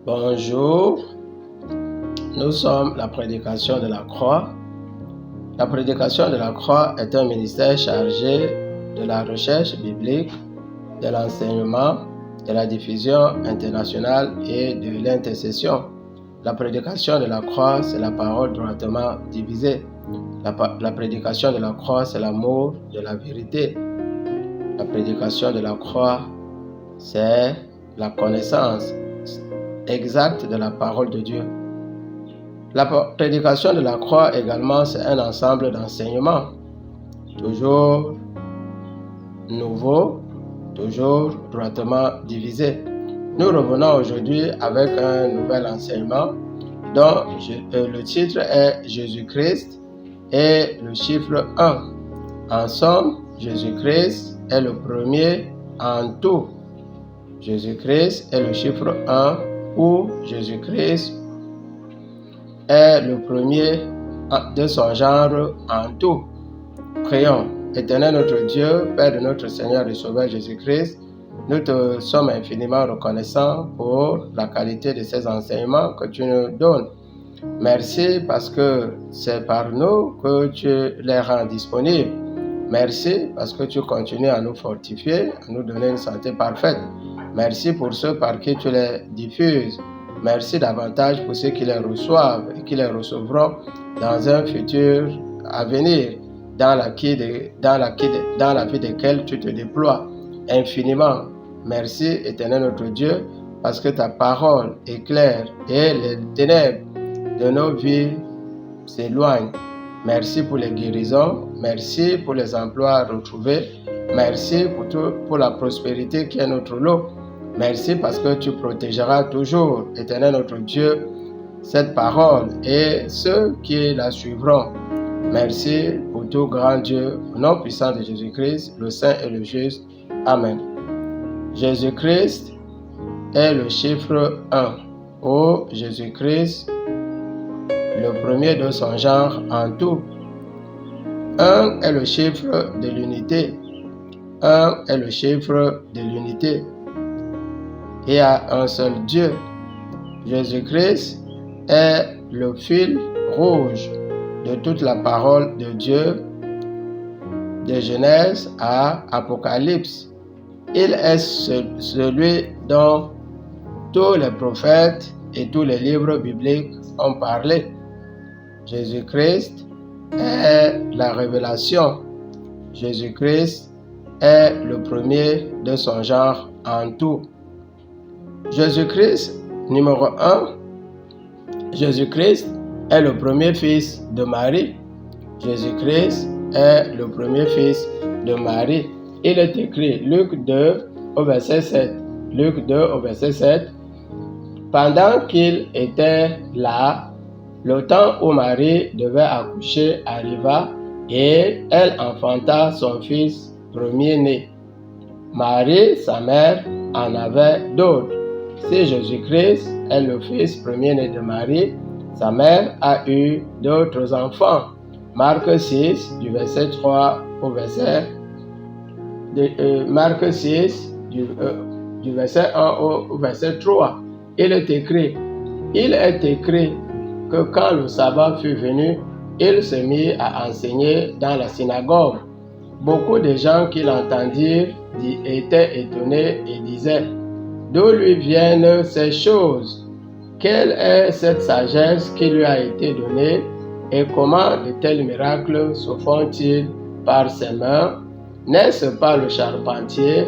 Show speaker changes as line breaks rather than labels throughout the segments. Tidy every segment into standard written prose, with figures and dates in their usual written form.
Bonjour, nous sommes la prédication de la croix. La prédication de la croix est un ministère chargé de la recherche biblique, de l'enseignement, de la diffusion internationale et de l'intercession. La prédication de la croix, c'est la parole droitement divisée. La prédication de la croix, c'est l'amour de la vérité. La prédication de la croix, c'est la connaissance exacte de la parole de Dieu. La prédication de la croix également, c'est un ensemble d'enseignements, toujours nouveau, toujours droitement divisé. Nous revenons aujourd'hui avec un nouvel enseignement dont le titre est Jésus-Christ et le chiffre 1. En somme, Jésus-Christ est le premier en tout. Jésus-Christ est le chiffre 1 où Jésus-Christ est le premier de son genre en tout. Prions. Éternel notre Dieu, Père de notre Seigneur et Sauveur Jésus-Christ, nous te sommes infiniment reconnaissants pour la qualité de ces enseignements que tu nous donnes. Merci parce que c'est par nous que tu les rends disponibles. Merci parce que tu continues à nous fortifier, à nous donner une santé parfaite. Merci pour ceux par qui tu les diffuses. Merci davantage pour ceux qui les reçoivent et qui les recevront dans un futur à venir, dans la vie desquels tu te déploies infiniment. Merci, Éternel notre Dieu, parce que ta parole éclaire et les ténèbres de nos vies s'éloignent. Merci pour les guérisons, merci pour les emplois retrouvés, merci pour la prospérité qui est notre lot. Merci parce que tu protégeras toujours, Éternel notre Dieu, cette parole et ceux qui la suivront. Merci pour tout grand Dieu, au nom puissant de Jésus-Christ, le Saint et le Juste. Amen. Jésus-Christ est le chiffre 1. Oh, Jésus-Christ, le premier de son genre en tout. 1 est le chiffre de l'unité. 1 est le chiffre de l'unité. Il y a un seul Dieu. Jésus-Christ est le fil rouge de toute la parole de Dieu, de Genèse à Apocalypse. Il est celui dont tous les prophètes et tous les livres bibliques ont parlé. Jésus-Christ est la révélation. Jésus-Christ est le premier de son genre en tout. Jésus-Christ, numéro 1, Jésus-Christ est le premier fils de Marie. Jésus-Christ est le premier fils de Marie. Il est écrit, Luc 2 au verset 7. Luc 2 au verset 7. Pendant qu'il était là, le temps où Marie devait accoucher arriva et elle enfanta son fils premier-né. Marie, sa mère, en avait d'autres. Si Jésus-Christ est le fils premier-né de Marie, sa mère a eu d'autres enfants. Marc 6, du verset 3 au verset... Marc 6, du verset 1 au verset 3. Il est écrit que quand le sabbat fut venu, il se mit à enseigner dans la synagogue. Beaucoup de gens qui l'entendirent étaient étonnés et disaient: d'où lui viennent ces choses? Quelle est cette sagesse qui lui a été donnée? Et comment de tels miracles se font-ils par ses mains? N'est-ce pas le charpentier,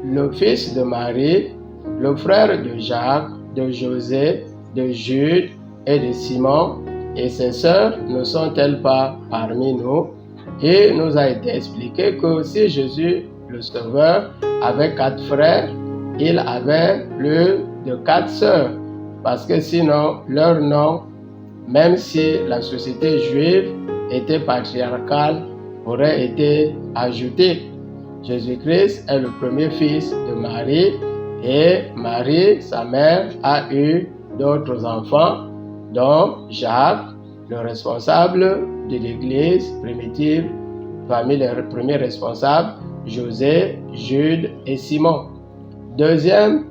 le fils de Marie, le frère de Jacques, de José, de Jude et de Simon? Et ses sœurs ne sont-elles pas parmi nous? Et il nous a été expliqué que si Jésus, le Sauveur, avait 4 frères, il avait plus de 4 sœurs, parce que sinon leur nom, même si la société juive était patriarcale, aurait été ajouté. Jésus-Christ est le premier fils de Marie et Marie, sa mère, a eu d'autres enfants, dont Jacques, le responsable de l'église primitive, parmi les premiers responsables, José, Jude et Simon. Deuxième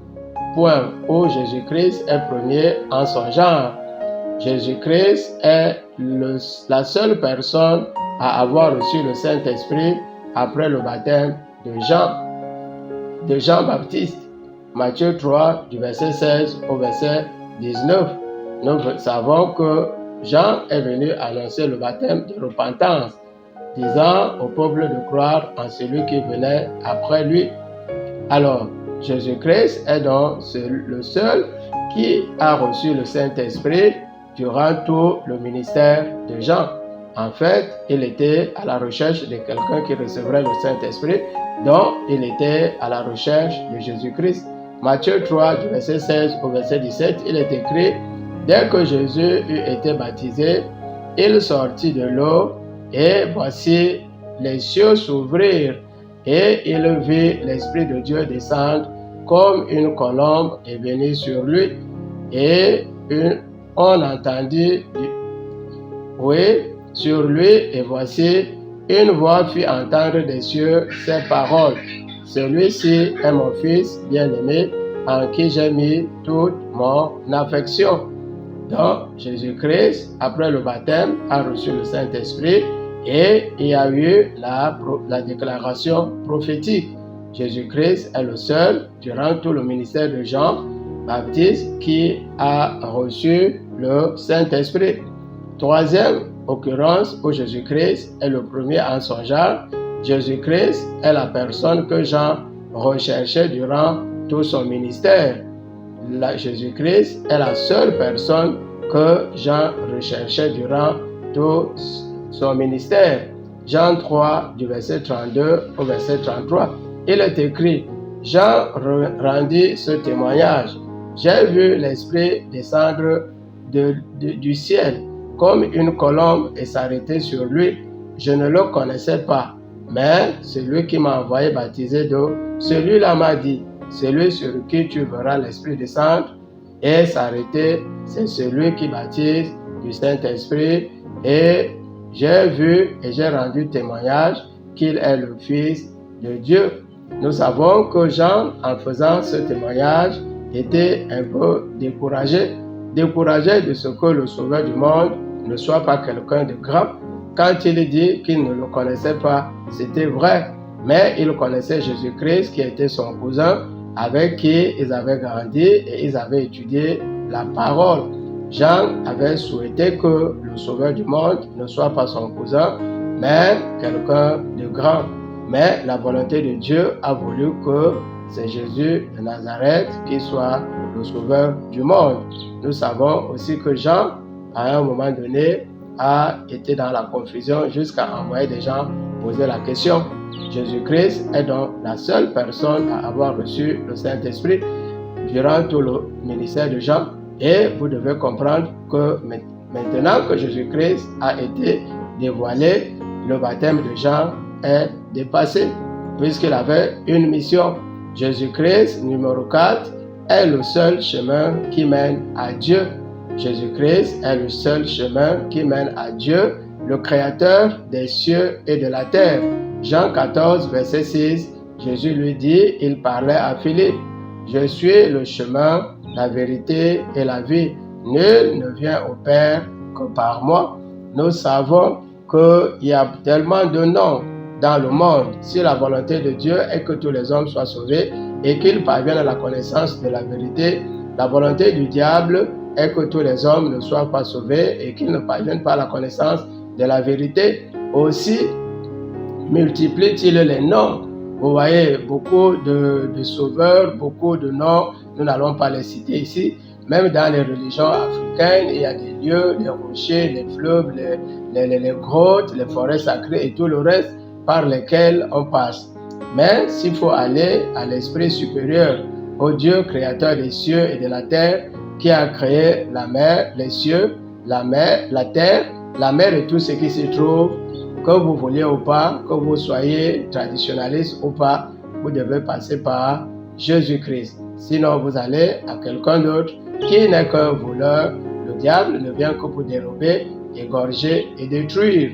point où Jésus-Christ est premier en son genre. Jésus-Christ est la seule personne à avoir reçu le Saint-Esprit après le baptême de Jean-Baptiste. Matthieu 3, du verset 16 au verset 19. Nous savons que Jean est venu annoncer le baptême de repentance, disant au peuple de croire en celui qui venait après lui. Alors, Jésus-Christ est donc le seul qui a reçu le Saint-Esprit durant tout le ministère de Jean. En fait, il était à la recherche de quelqu'un qui recevrait le Saint-Esprit, donc il était à la recherche de Jésus-Christ. Matthieu 3, du verset 16 au verset 17, il est écrit: dès que Jésus eut été baptisé, il sortit de l'eau, et voici les cieux s'ouvrirent, et il vit l'Esprit de Dieu descendre comme une colombe et venir sur lui. Et on entendit sur lui, et voici une voix fit entendre des cieux ces paroles: celui-ci est mon fils bien-aimé, en qui j'ai mis toute mon affection. Donc, Jésus-Christ, après le baptême, a reçu le Saint-Esprit, et il y a eu la déclaration prophétique. Jésus-Christ est le seul, durant tout le ministère de Jean-Baptiste, qui a reçu le Saint-Esprit. Troisième occurrence où Jésus-Christ est le premier en son genre. Jésus-Christ est la personne que Jean recherchait durant tout son ministère. Jésus-Christ est la seule personne que Jean recherchait durant tout son ministère. Jean 3, du verset 32 au verset 33. Il est écrit: Jean rendit ce témoignage: j'ai vu l'Esprit descendre du ciel comme une colombe et s'arrêter sur lui. Je ne le connaissais pas, mais celui qui m'a envoyé baptiser d'eau, celui-là m'a dit: celui sur qui tu verras l'Esprit descendre et s'arrêter, c'est celui qui baptise du Saint-Esprit. Et j'ai vu et j'ai rendu témoignage qu'il est le Fils de Dieu. Nous savons que Jean, en faisant ce témoignage, était un peu découragé de ce que le Sauveur du monde ne soit pas quelqu'un de grand. Quand il dit qu'il ne le connaissait pas, c'était vrai, mais il connaissait Jésus-Christ qui était son cousin, avec qui ils avaient grandi et ils avaient étudié la parole. Jean avait souhaité que le Sauveur du monde ne soit pas son cousin, mais quelqu'un de grand. Mais la volonté de Dieu a voulu que c'est Jésus de Nazareth qui soit le Sauveur du monde. Nous savons aussi que Jean, à un moment donné, a été dans la confusion jusqu'à envoyer des gens poser la question. Jésus-Christ est donc la seule personne à avoir reçu le Saint-Esprit durant tout le ministère de Jean. Et vous devez comprendre que maintenant que Jésus-Christ a été dévoilé, le baptême de Jean est dépassé, puisqu'il avait une mission. Jésus-Christ, numéro 4, est le seul chemin qui mène à Dieu. Jésus-Christ est le seul chemin qui mène à Dieu, le Créateur des cieux et de la terre. Jean 14, verset 6, Jésus lui dit, il parlait à Philippe: je suis le chemin, la vérité et la vie. Nul ne vient au Père que par moi. Nous savons qu'il y a tellement de noms dans le monde. Si la volonté de Dieu est que tous les hommes soient sauvés et qu'ils parviennent à la connaissance de la vérité, la volonté du diable est que tous les hommes ne soient pas sauvés et qu'ils ne parviennent pas à la connaissance de la vérité. Aussi multiplie-t-il les noms. Vous voyez, beaucoup de sauveurs, beaucoup de noms, nous n'allons pas les citer ici. Même dans les religions africaines, il y a des lieux, les rochers, les fleuves, les grottes, les forêts sacrées et tout le reste par lesquels on passe. Mais s'il faut aller à l'esprit supérieur, au Dieu créateur des cieux et de la terre, qui a créé la mer, les cieux, la mer, la terre, la mer et tout ce qui s'y trouve, que vous vouliez ou pas, que vous soyez traditionnaliste ou pas, vous devez passer par Jésus-Christ. Sinon, vous allez à quelqu'un d'autre qui n'est qu'un voleur. Le diable ne vient que pour dérober, égorger et détruire.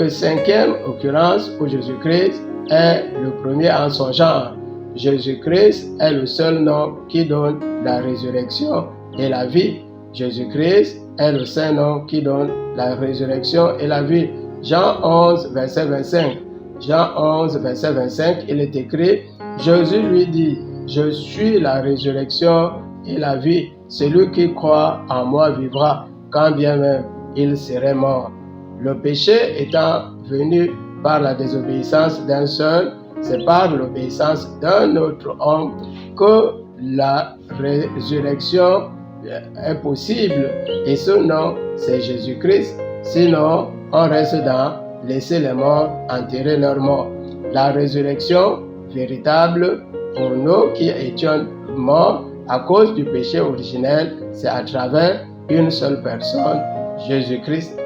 Cinquième occurrence où Jésus-Christ est le premier en son genre. Jésus-Christ est le seul nom qui donne la résurrection et la vie. Jésus-Christ est le seul nom qui donne la résurrection et la vie. Jean 11, verset 25. Jean 11, verset 25, il est écrit, Jésus lui dit, je suis la résurrection et la vie. Celui qui croit en moi vivra, quand bien même il serait mort. Le péché étant venu par la désobéissance d'un seul, c'est par l'obéissance d'un autre homme que la résurrection est possible. Et ce nom, c'est Jésus-Christ. Sinon, on reste dans laisser les morts enterrer leurs morts. La résurrection véritable pour nous qui étions morts à cause du péché originel, c'est à travers une seule personne, Jésus-Christ.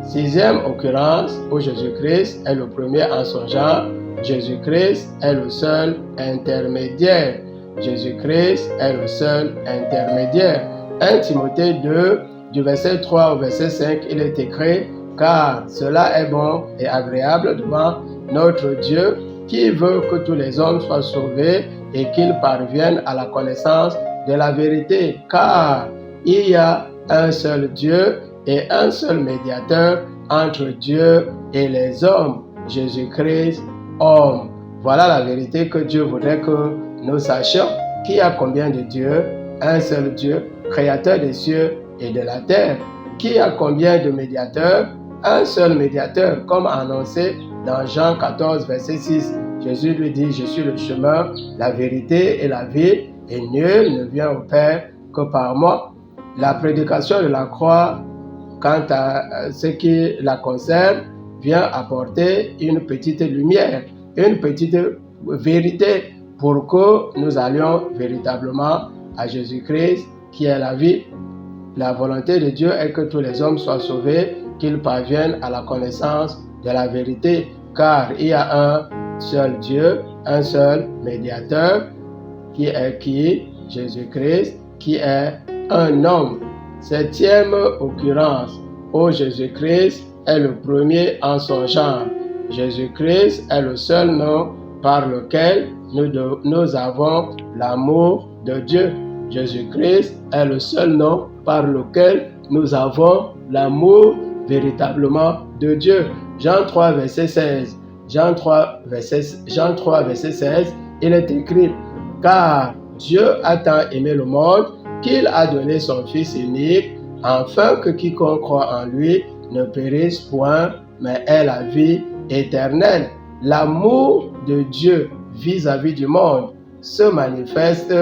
Sixième occurrence où Jésus-Christ est le premier en son genre, Jésus-Christ est le seul intermédiaire. Jésus-Christ est le seul intermédiaire. 1 Timothée 2, du verset 3 au verset 5, il est écrit, car cela est bon et agréable devant notre Dieu qui veut que tous les hommes soient sauvés et qu'ils parviennent à la connaissance de la vérité. Car il y a un seul Dieu et un seul médiateur entre Dieu et les hommes, Jésus-Christ, homme. Voilà la vérité que Dieu voudrait que nous sachions. Qui a combien de dieux? Un seul Dieu, créateur des cieux et de la terre. Qui a combien de médiateurs? Un seul médiateur, comme annoncé dans Jean 14, verset 6. Jésus lui dit, je suis le chemin, la vérité et la vie, et nul ne vient au Père que par moi. La prédication de la croix, quant à ce qui la concerne, vient apporter une petite lumière, une petite vérité pour que nous allions véritablement à Jésus-Christ qui est la vie. La volonté de Dieu est que tous les hommes soient sauvés, qu'ils parviennent à la connaissance de la vérité, car il y a un seul Dieu, un seul médiateur, qui est qui? Jésus-Christ, qui est un homme. Septième occurrence, où Jésus-Christ est le premier en son genre. Jésus-Christ est le seul nom par lequel nous avons l'amour de Dieu. Jésus-Christ est le seul nom par lequel nous avons l'amour véritablement de Dieu. Jean 3, verset 16. Jean 3, verset 16, il est écrit, car Dieu a tant aimé le monde qu'il a donné son Fils unique, afin que quiconque croit en lui ne périsse point, mais ait la vie éternelle. L'amour de Dieu vis-à-vis du monde se manifeste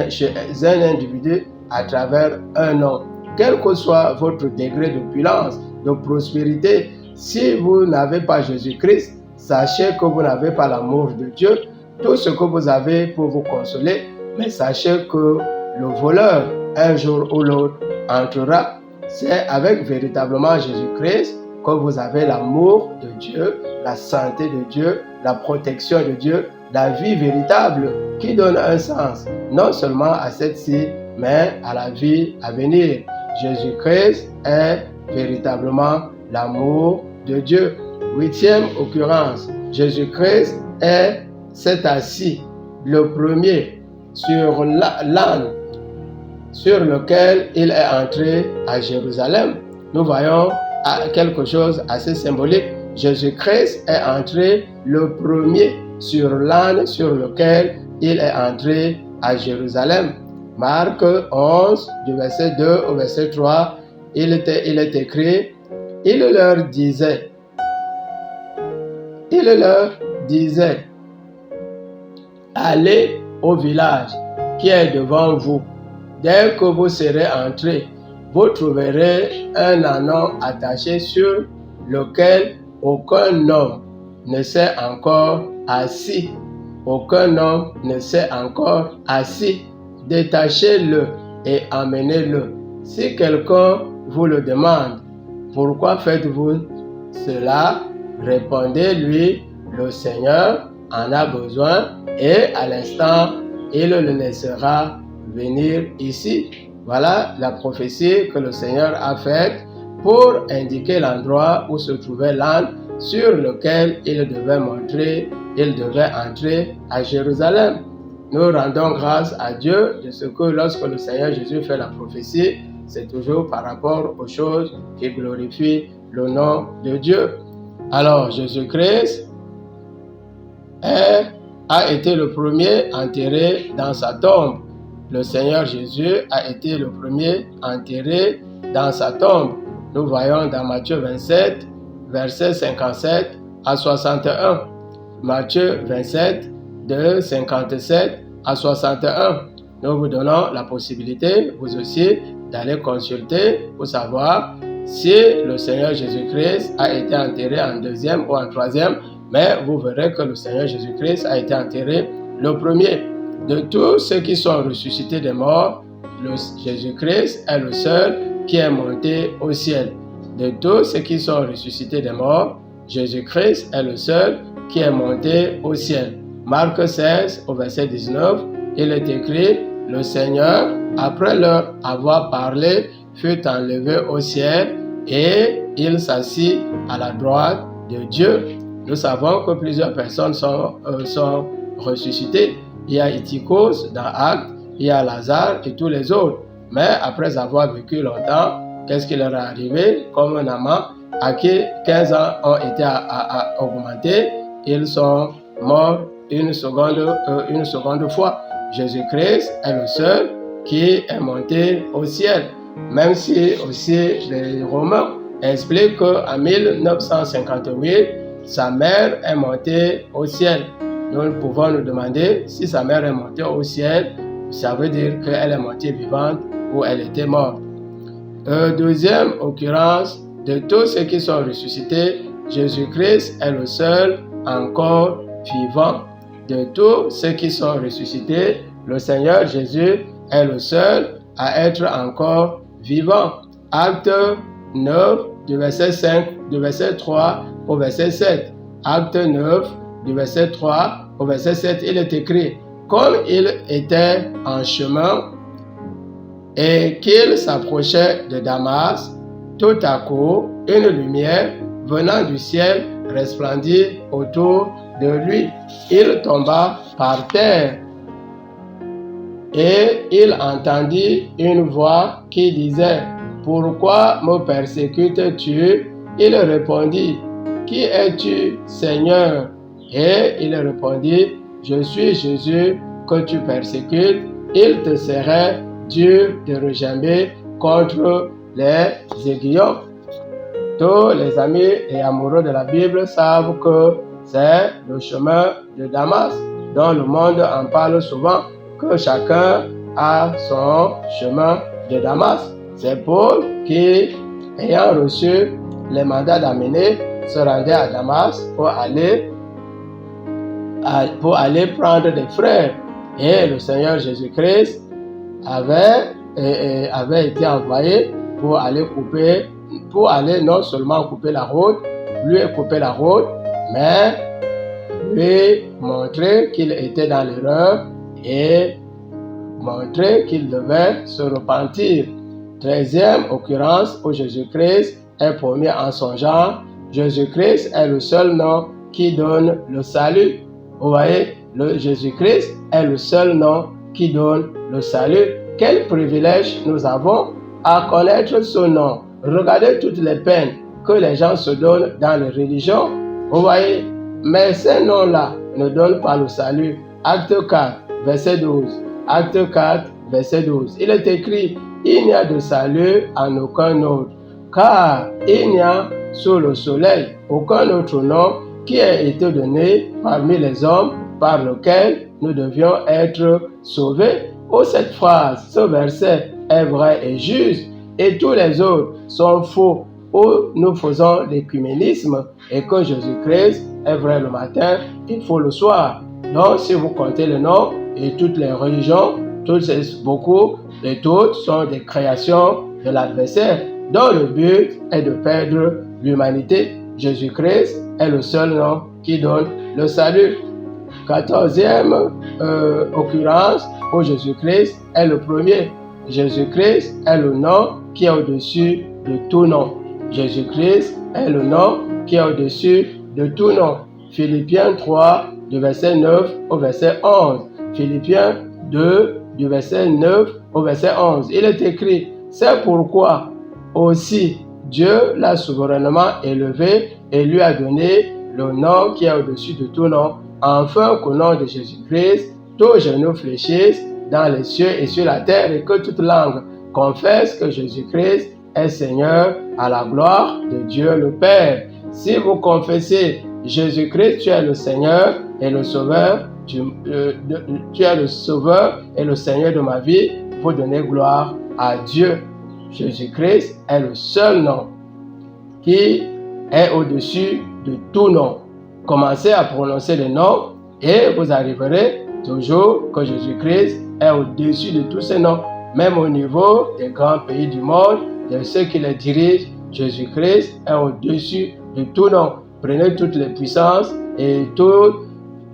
chez un individu à travers un homme. Quel que soit votre degré d'opulence, de prospérité, si vous n'avez pas Jésus-Christ, sachez que vous n'avez pas l'amour de Dieu. Tout ce que vous avez pour vous consoler, mais sachez que le voleur, un jour ou l'autre, entrera. C'est avec véritablement Jésus-Christ que vous avez l'amour de Dieu, la santé de Dieu, la protection de Dieu, la vie véritable qui donne un sens, non seulement à cette-ci, mais à la vie à venir. Jésus-Christ est véritablement l'amour de Dieu. Huitième occurrence, Jésus-Christ s'est assis, le premier, sur l'âne sur lequel il est entré à Jérusalem. Nous voyons quelque chose assez symbolique. Jésus-Christ est entré le premier sur l'âne sur lequel il est entré à Jérusalem. Marc 11, du verset 2 au verset 3, il est écrit, il leur disait, allez au village qui est devant vous. Dès que vous serez entrés, vous trouverez un ânon attaché sur lequel aucun homme ne s'est encore assis. Aucun homme ne s'est encore assis. Détachez-le et emmenez-le. Si quelqu'un vous le demande, pourquoi faites-vous cela? Répondez-lui, le Seigneur en a besoin et à l'instant, il le laissera venir ici. Voilà la prophétie que le Seigneur a faite pour indiquer l'endroit où se trouvait l'âne sur lequel il devait monter il devait entrer à Jérusalem. Nous rendons grâce à Dieu de ce que lorsque le Seigneur Jésus fait la prophétie, c'est toujours par rapport aux choses qui glorifient le nom de Dieu. Alors, Jésus-Christ a été le premier enterré dans sa tombe. Le Seigneur Jésus a été le premier enterré dans sa tombe. Nous voyons dans Matthieu 27, versets 57 à 61. Matthieu 27, de 57 à 61. Nous vous donnons la possibilité, vous aussi, d'aller consulter pour savoir si le Seigneur Jésus-Christ a été enterré en deuxième ou en troisième, mais vous verrez que le Seigneur Jésus-Christ a été enterré le premier. De tous ceux qui sont ressuscités des morts, Jésus-Christ est le seul qui est monté au ciel. De tous ceux qui sont ressuscités des morts, Jésus-Christ est le seul qui est monté au ciel. Marc 16, au verset 19, il est écrit, « Le Seigneur, après leur avoir parlé, fut enlevé au ciel et il s'assit à la droite de Dieu. » Nous savons que plusieurs personnes sont ressuscitées. Il y a Ithykos dans Actes, il y a Lazare et tous les autres. Mais après avoir vécu longtemps, qu'est-ce qui leur est arrivé? Comme un amant à qui 15 ans ont été augmentés, ils sont morts une seconde fois. Jésus-Christ est le seul qui est monté au ciel. Même si aussi les Romains expliquent qu'en 1958, sa mère est montée au ciel. Nous pouvons nous demander si sa mère est montée au ciel, ça veut dire qu'elle est montée vivante ou elle était morte. Deuxième occurrence, de tous ceux qui sont ressuscités, Jésus-Christ est le seul encore vivant. De tous ceux qui sont ressuscités, le Seigneur Jésus est le seul à être encore vivant. Acte 9, du verset 3 au verset 7. Acte 9, du verset 3 au verset 7, il est écrit, « Comme il était en chemin et qu'il s'approchait de Damas, tout à coup, une lumière venant du ciel resplendit autour de lui. Il tomba par terre et il entendit une voix qui disait, « Pourquoi me persécutes-tu » Il répondit, « Qui es-tu, Seigneur ?» Et il répondit, « Je suis Jésus que tu persécutes. Il te serait dur de regimber contre les aiguillons. » Tous les amis et amoureux de la Bible savent que c'est le chemin de Damas, dont le monde en parle souvent, que chacun a son chemin de Damas. C'est Paul qui, ayant reçu les mandats d'amener, se rendait à Damas pour aller prendre des frères. Et le Seigneur Jésus-Christ avait été envoyé pour aller non seulement couper la route, mais lui montrer qu'il était dans l'erreur et montrer qu'il devait se repentir. 13e occurrence où Jésus-Christ est premier en son genre. Jésus-Christ est le seul nom qui donne le salut. Vous voyez, Jésus-Christ est le seul nom qui donne le salut. Quel privilège nous avons à connaître ce nom. Regardez toutes les peines que les gens se donnent dans les religions. Vous voyez, mais ces noms-là ne donnent pas le salut. Acte 4, verset 12. Acte 4, verset 12. Il est écrit, il n'y a de salut en aucun autre, car il n'y a sous le soleil aucun autre nom qui ait été donné parmi les hommes par lequel nous devions être sauvés. Oh, cette phrase, ce verset est vrai et juste, et tous les autres sont faux, où nous faisons l'écuménisme et que Jésus-Christ est vrai le matin, il faut le soir. Donc, si vous comptez le nom et toutes les religions, beaucoup et toutes sont des créations de l'adversaire, dont le but est de perdre l'humanité. Jésus-Christ est le seul nom qui donne le salut. 14e occurrence où Jésus-Christ est le premier. Jésus-Christ est le nom qui est au-dessus de tout nom. Jésus-Christ est le nom qui est au-dessus de tout nom. Philippiens 3, du verset 9 au verset 11. Philippiens 2, du verset 9 au verset 11. Il est écrit, c'est pourquoi aussi Dieu l'a souverainement élevé et lui a donné le nom qui est au-dessus de tout nom, afin qu'au nom de Jésus-Christ, tous genoux fléchissent dans les cieux et sur la terre, et que toute langue confesse que Jésus-Christ est Seigneur, à la gloire de Dieu le Père. Si vous confessez Jésus-Christ, tu es le Seigneur et le Sauveur, tu es le Sauveur et le Seigneur de ma vie, vous donnez gloire à Dieu. Jésus-Christ est le seul nom qui est au-dessus de tout nom. Commencez à prononcer le nom et vous arriverez toujours que Jésus-Christ est au-dessus de tous ces noms. Même au niveau des grands pays du monde, de ceux qui les dirigent, Jésus-Christ est au-dessus de tout nom. Prenez toutes les puissances et tout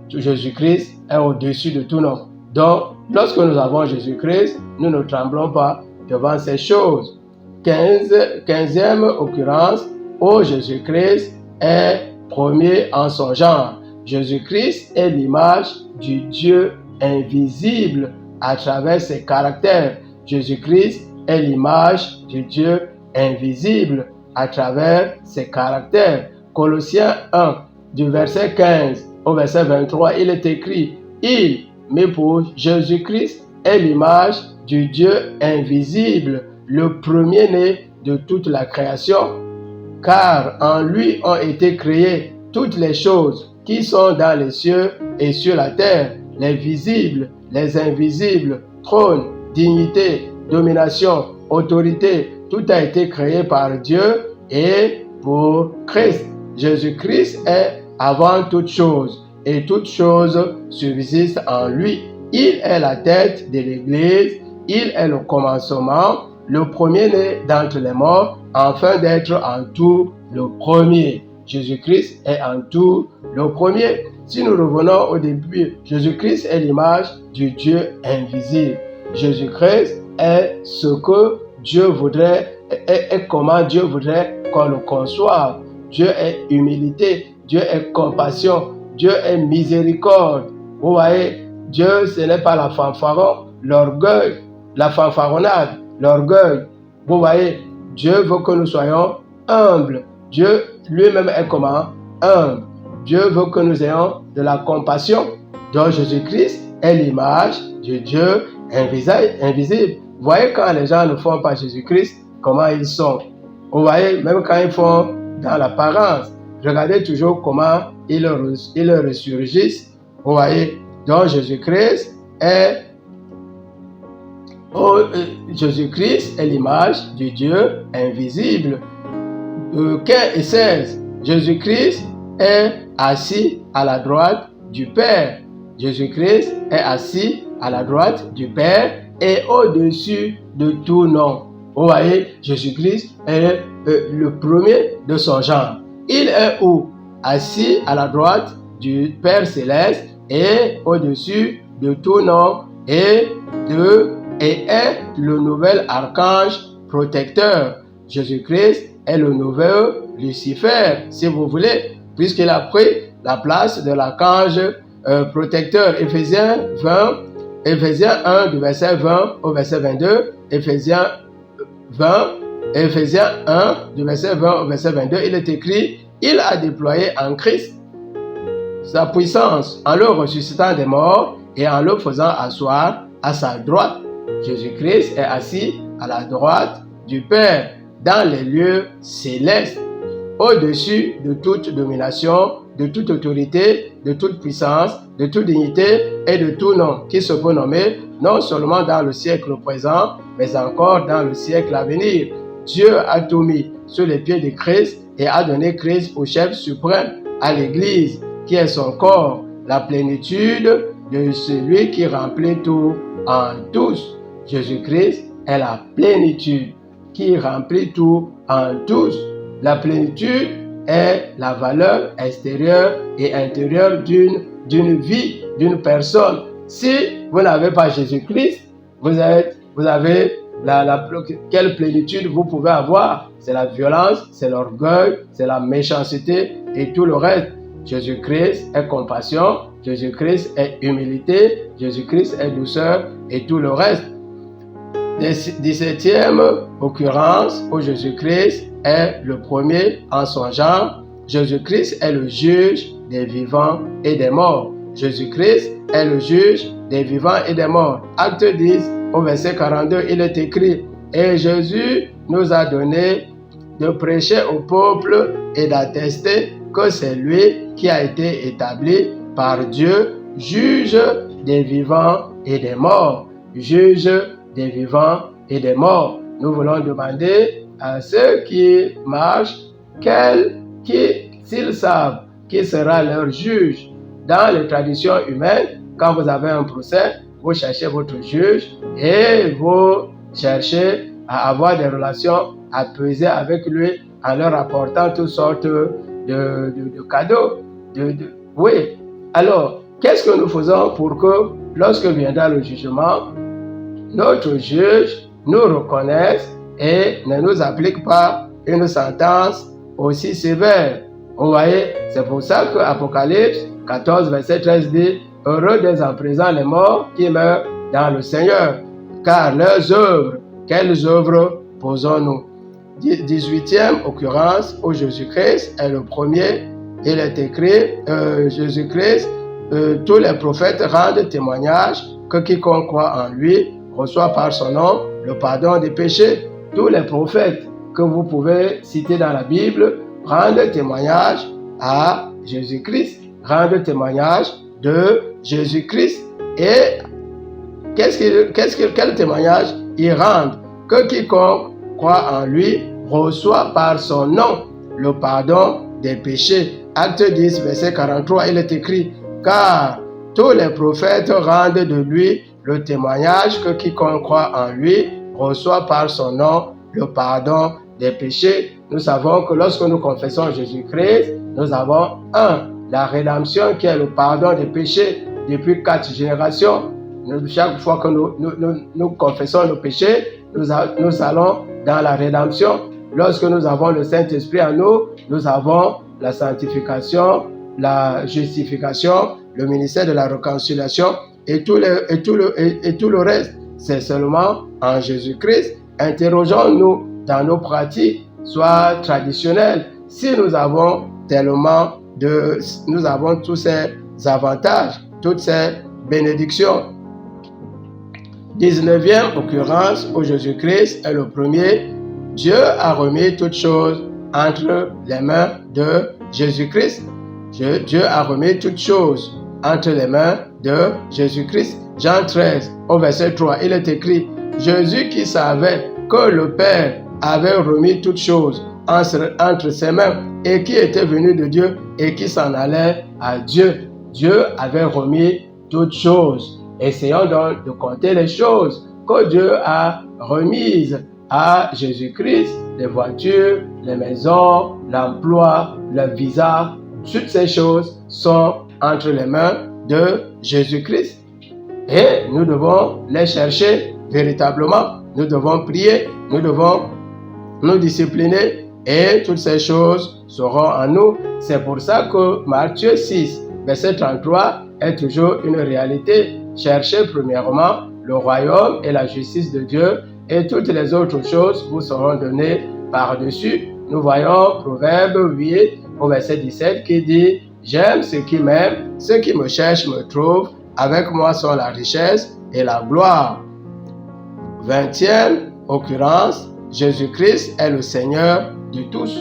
Jésus-Christ est au-dessus de tout nom. Donc, lorsque nous avons Jésus-Christ, nous ne tremblons pas devant ces choses. 15e occurrence où Jésus-Christ est premier en son genre. Jésus-Christ est l'image du Dieu invisible à travers ses caractères. Jésus-Christ est l'image du Dieu invisible à travers ses caractères. Colossiens 1, du verset 15 au verset 23, il est écrit, il m'épouse, Jésus-Christ est l'image du Dieu invisible, le premier-né de toute la création, car en lui ont été créées toutes les choses qui sont dans les cieux et sur la terre, les visibles, les invisibles, trône, dignité, domination, autorité, tout a été créé par Dieu et pour Christ. Jésus-Christ est avant toute chose et toute chose subsiste en lui. Il est la tête de l'Église, il est le commencement, le premier-né d'entre les morts, afin d'être en tout le premier. Jésus-Christ est en tout le premier. Si nous revenons au début, Jésus-Christ est l'image du Dieu invisible. Jésus-Christ est ce que Dieu voudrait et comment Dieu voudrait qu'on le conçoive. Dieu est humilité, Dieu est compassion, Dieu est miséricorde. Vous voyez, Dieu, ce n'est pas la fanfaron, l'orgueil, la fanfaronnade, l'orgueil. Vous voyez, Dieu veut que nous soyons humbles. Dieu lui-même est comment? Humble. Dieu veut que nous ayons de la compassion. Donc Jésus-Christ est l'image de Dieu invisible. Vous voyez quand les gens ne font pas Jésus-Christ, comment ils sont. Vous voyez, même quand ils font dans l'apparence, regardez toujours comment ils ressurgissent. Vous voyez, donc Jésus-Christ est l'image du Dieu invisible. 15 et 16, Jésus-Christ est assis à la droite du Père. Jésus-Christ est assis à la droite du Père et au-dessus de tout nom. Vous voyez, Jésus-Christ est le premier de son genre. Il est où? Assis à la droite du Père céleste et au-dessus de tout nom et est le nouvel archange protecteur. Jésus-Christ est le nouveau Lucifer, si vous voulez, puisqu'il a pris la place de l'archange protecteur. Éphésiens 1 du verset 20 au verset 22, Éphésiens 1 du verset 20 au verset 22, il est écrit, il a déployé en Christ sa puissance en le ressuscitant des morts et en le faisant asseoir à sa droite. Jésus-Christ est assis à la droite du Père dans les lieux célestes, au-dessus de toute domination, de toute autorité, de toute puissance, de toute dignité et de tout nom qui se peut nommer, non seulement dans le siècle présent, mais encore dans le siècle à venir. Dieu a tout mis sur les pieds de Christ et a donné Christ au chef suprême, à l'Église, qui est son corps, la plénitude de celui qui remplit tout en tous. Jésus-Christ est la plénitude qui remplit tout en tous. La plénitude est la valeur extérieure et intérieure d'une vie, d'une personne. Si vous n'avez pas Jésus-Christ, vous avez quelle plénitude vous pouvez avoir? C'est la violence, c'est l'orgueil, c'est la méchanceté et tout le reste. Jésus-Christ est compassion, Jésus-Christ est humilité, Jésus-Christ est douceur et tout le reste. 17e occurrence où Jésus-Christ est le premier en son genre. Jésus-Christ est le juge des vivants et des morts. Jésus-Christ est le juge des vivants et des morts. Acte 10, au verset 42, il est écrit: Et Jésus nous a donné de prêcher au peuple et d'attester que c'est lui qui a été établi par Dieu, juge des vivants et des morts. Juge des vivants et des morts. Nous voulons demander à ceux qui marchent s'ils savent qui sera leur juge. Dans les traditions humaines, quand vous avez un procès, vous cherchez votre juge et vous cherchez à avoir des relations apaisées avec lui en leur apportant toutes sortes de cadeaux. Oui. Alors, qu'est-ce que nous faisons pour que, lorsque viendra le jugement, notre juge nous reconnaisse et ne nous applique pas une sentence aussi sévère? Vous voyez, c'est pour ça que Apocalypse 14, verset 13 dit: Heureux dès à présent les morts qui meurent dans le Seigneur, car leurs œuvres, quelles œuvres posons-nous? 18e occurrence où Jésus-Christ est le premier. Il est écrit, Jésus-Christ, tous les prophètes rendent témoignage que quiconque croit en lui reçoit par son nom le pardon des péchés. Tous les prophètes que vous pouvez citer dans la Bible rendent témoignage à Jésus-Christ, rendent témoignage de Jésus-Christ. Et quel témoignage ils rendent? Que quiconque croit en lui reçoit par son nom le pardon des péchés. Acte 10, verset 43, il est écrit: Car tous les prophètes rendent de lui le témoignage que quiconque croit en lui reçoit par son nom le pardon des péchés. Nous savons que lorsque nous confessons Jésus-Christ, nous avons la rédemption qui est le pardon des péchés depuis 4 générations. Chaque fois que nous confessons nos péchés, nous allons dans la rédemption. Lorsque nous avons le Saint-Esprit en nous, nous avons la sanctification, la justification, le ministère de la réconciliation et tout le reste. C'est seulement en Jésus-Christ. Interrogeons-nous dans nos pratiques, soit traditionnelles, si nous avons nous avons tous ces avantages, toutes ces bénédictions. 19e occurrence où Jésus-Christ est le premier. Dieu a remis toutes choses entre les mains de Jésus-Christ. Dieu a remis toutes choses entre les mains de Jésus-Christ. Jean 13, au verset 3, il est écrit: Jésus qui savait que le Père avait remis toutes choses entre ses mains et qui était venu de Dieu et qui s'en allait à Dieu. Dieu avait remis toutes choses. Essayons donc de compter les choses que Dieu a remises à Jésus-Christ: les voitures, les maisons, l'emploi, le visa. Toutes ces choses sont entre les mains de Jésus-Christ. Et nous devons les chercher véritablement. Nous devons prier, nous devons nous discipliner et toutes ces choses seront en nous. C'est pour ça que Matthieu 6, verset 33 est toujours une réalité. Cherchez premièrement le royaume et la justice de Dieu et toutes les autres choses vous seront données par-dessus. Nous voyons Proverbe 8 au verset 17 qui dit: J'aime ceux qui m'aiment, ceux qui me cherchent me trouvent, avec moi sont la richesse et la gloire. 20e occurrence, Jésus-Christ est le Seigneur de tous.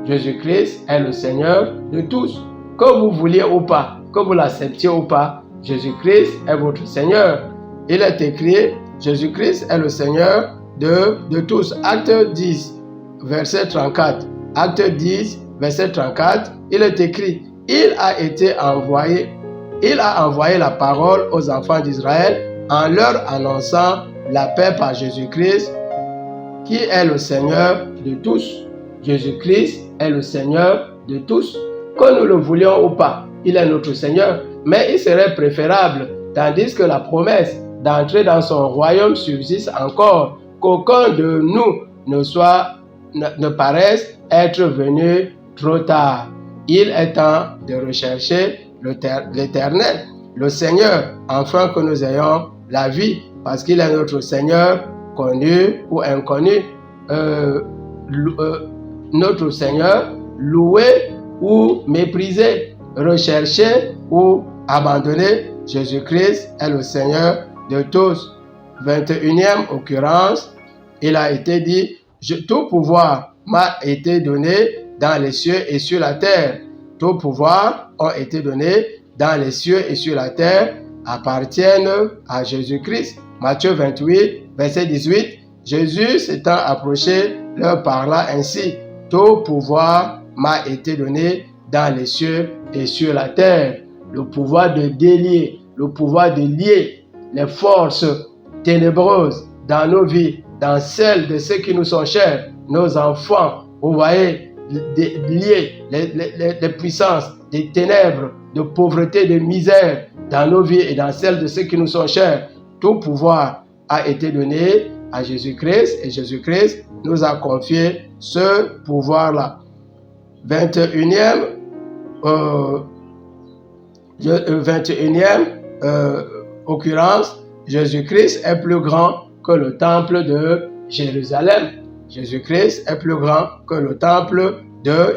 Jésus-Christ est le Seigneur de tous. Que vous vouliez ou pas, que vous l'acceptiez ou pas, Jésus-Christ est votre Seigneur. Il est écrit: Jésus-Christ est le Seigneur de tous. Acte 10, verset 34. Acte 10, verset 34, il est écrit: Il a envoyé la parole aux enfants d'Israël en leur annonçant la paix par Jésus-Christ, qui est le Seigneur de tous. Jésus-Christ est le Seigneur de tous. Que nous le voulions ou pas, il est notre Seigneur. Mais il serait préférable, tandis que la promesse d'entrer dans son royaume subsiste encore, qu'aucun de nous ne paraisse être venu trop tard. Il est temps de rechercher l'Éternel, le Seigneur, afin que nous ayons la vie, parce qu'il est notre Seigneur, connu ou inconnu. Notre Seigneur, loué ou méprisé, recherché ou abandonné, Jésus-Christ est le Seigneur de tous. 21e occurrence, il a été dit, tout pouvoir m'a été donné dans les cieux et sur la terre. Tout pouvoir ont été donnés dans les cieux et sur la terre appartiennent à Jésus-Christ. Matthieu 28, verset 18. Jésus s'étant approché, leur parla ainsi. Tout pouvoir m'a été donné dans les cieux et sur la terre. Le pouvoir de délier, le pouvoir de lier les forces ténébreuses dans nos vies, dans celles de ceux qui nous sont chers, nos enfants. Vous voyez, lier les puissances des ténèbres, de pauvreté, de misère dans nos vies et dans celles de ceux qui nous sont chers. Tout pouvoir a été donné à Jésus-Christ et Jésus-Christ nous a confié ce pouvoir-là. 21e occurrence, Jésus-Christ est plus grand que le temple de Jérusalem. Jésus-Christ est plus grand que le temple de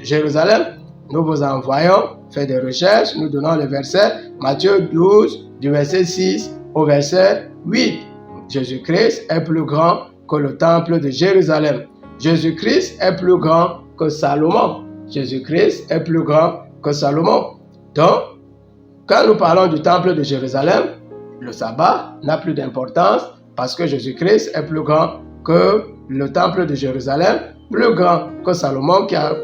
Jérusalem. Nous vous envoyons faire des recherches, nous donnons le verset Matthieu 12, du verset 6 au verset 8. Jésus-Christ est plus grand que le temple de Jérusalem. Jésus-Christ est plus grand que Salomon. Jésus-Christ est plus grand que Salomon. Donc, quand nous parlons du temple de Jérusalem, le sabbat n'a plus d'importance parce que Jésus-Christ est plus grand que le temple de Jérusalem, plus grand que Salomon qui a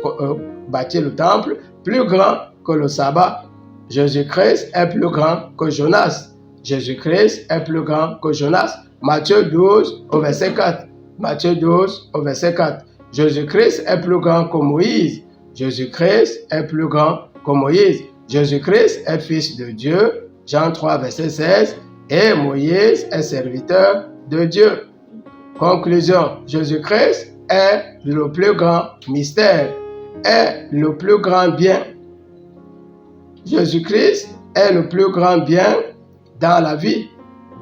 bâti le temple, plus grand que le sabbat. Jésus-Christ est plus grand que Jonas. Jésus-Christ est plus grand que Jonas. Matthieu 12 au verset 4. Matthieu 12 au verset 4. Jésus-Christ est plus grand que Moïse. Jésus-Christ est plus grand que Moïse. Jésus-Christ est fils de Dieu. Jean 3 verset 16. Et Moïse est serviteur de Dieu. Conclusion. Jésus-Christ est le plus grand mystère, est le plus grand bien. Jésus-Christ est le plus grand bien dans la vie,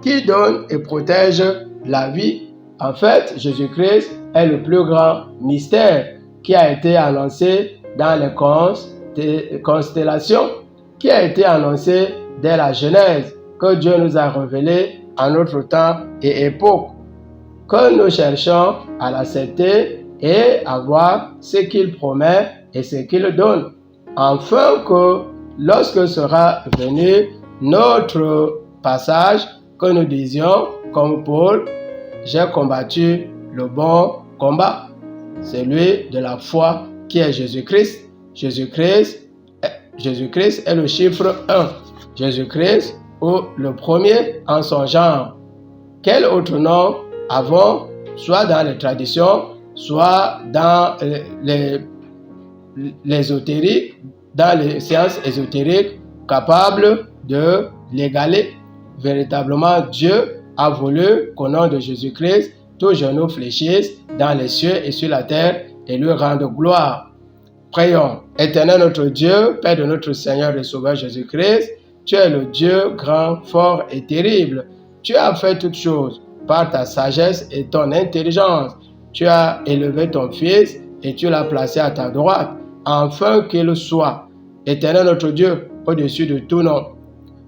qui donne et protège la vie. En fait, Jésus-Christ est le plus grand mystère qui a été annoncé dans les constellations, qui a été annoncé dès la Genèse, que Dieu nous a révélé en notre temps et époque, que nous cherchons à l'accepter et à voir ce qu'il promet et ce qu'il donne, afin que lorsque sera venu notre passage, que nous disions, comme Paul, j'ai combattu le bon combat, celui de la foi qui est Jésus-Christ. Jésus-Christ est le chiffre 1. Jésus-Christ est le premier en son genre. Quel autre nom avons, soit dans les traditions, soit dans l'ésotérique, dans les sciences ésotériques, capables de l'égaler? Véritablement, Dieu a voulu qu'au nom de Jésus-Christ, tous genoux fléchissent dans les cieux et sur la terre et lui rendent gloire. Prions. Éternel notre Dieu, Père de notre Seigneur et Sauveur Jésus-Christ, tu es le Dieu grand, fort et terrible. Tu as fait toutes choses par ta sagesse et ton intelligence. Tu as élevé ton Fils et tu l'as placé à ta droite, afin qu'il soit, Éternel notre Dieu, au-dessus de tout nom.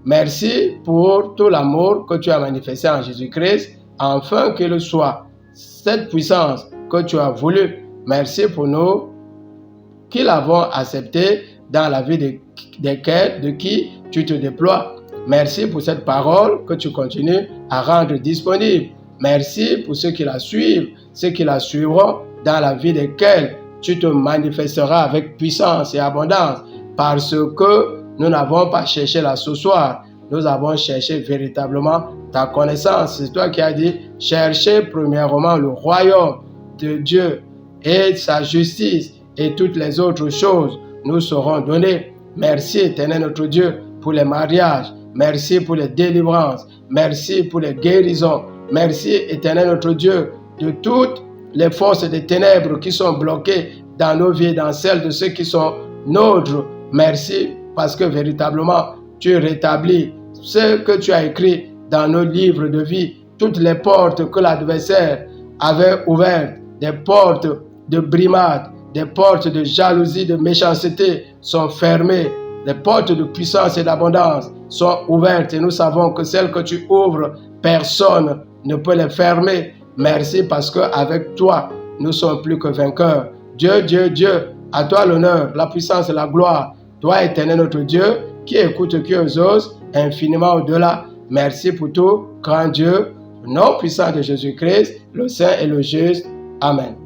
Merci pour tout l'amour que tu as manifesté en Jésus-Christ, afin qu'il soit cette puissance que tu as voulu. Merci pour nous qui l'avons accepté dans la vie de qui tu te déploies. Merci pour cette parole que tu continues à rendre disponible. Merci pour ceux qui la suivent, ceux qui la suivront dans la vie desquels tu te manifesteras avec puissance et abondance, parce que nous n'avons pas cherché la ce soir, nous avons cherché véritablement ta connaissance. C'est toi qui as dit, cherchez premièrement le royaume de Dieu et sa justice, et toutes les autres choses nous seront données. Merci éternel notre Dieu pour les mariages, merci pour les délivrances, merci pour les guérisons, merci éternel notre Dieu de toutes les forces des ténèbres qui sont bloquées dans nos vies, dans celles de ceux qui sont nôtres. Merci parce que véritablement, tu rétablis ce que tu as écrit dans nos livres de vie. Toutes les portes que l'adversaire avait ouvertes, des portes de brimade, des portes de jalousie, de méchanceté sont fermées. Les portes de puissance et d'abondance sont ouvertes et nous savons que celles que tu ouvres, personne ne peut les fermer. Merci parce qu'avec toi, nous sommes plus que vainqueurs. Dieu, Dieu, Dieu, à toi l'honneur, la puissance et la gloire. Toi, éternel notre Dieu, qui écoute, qui ose, infiniment au-delà. Merci pour tout, grand Dieu, au nom puissant de Jésus-Christ, le Saint et le juste. Amen.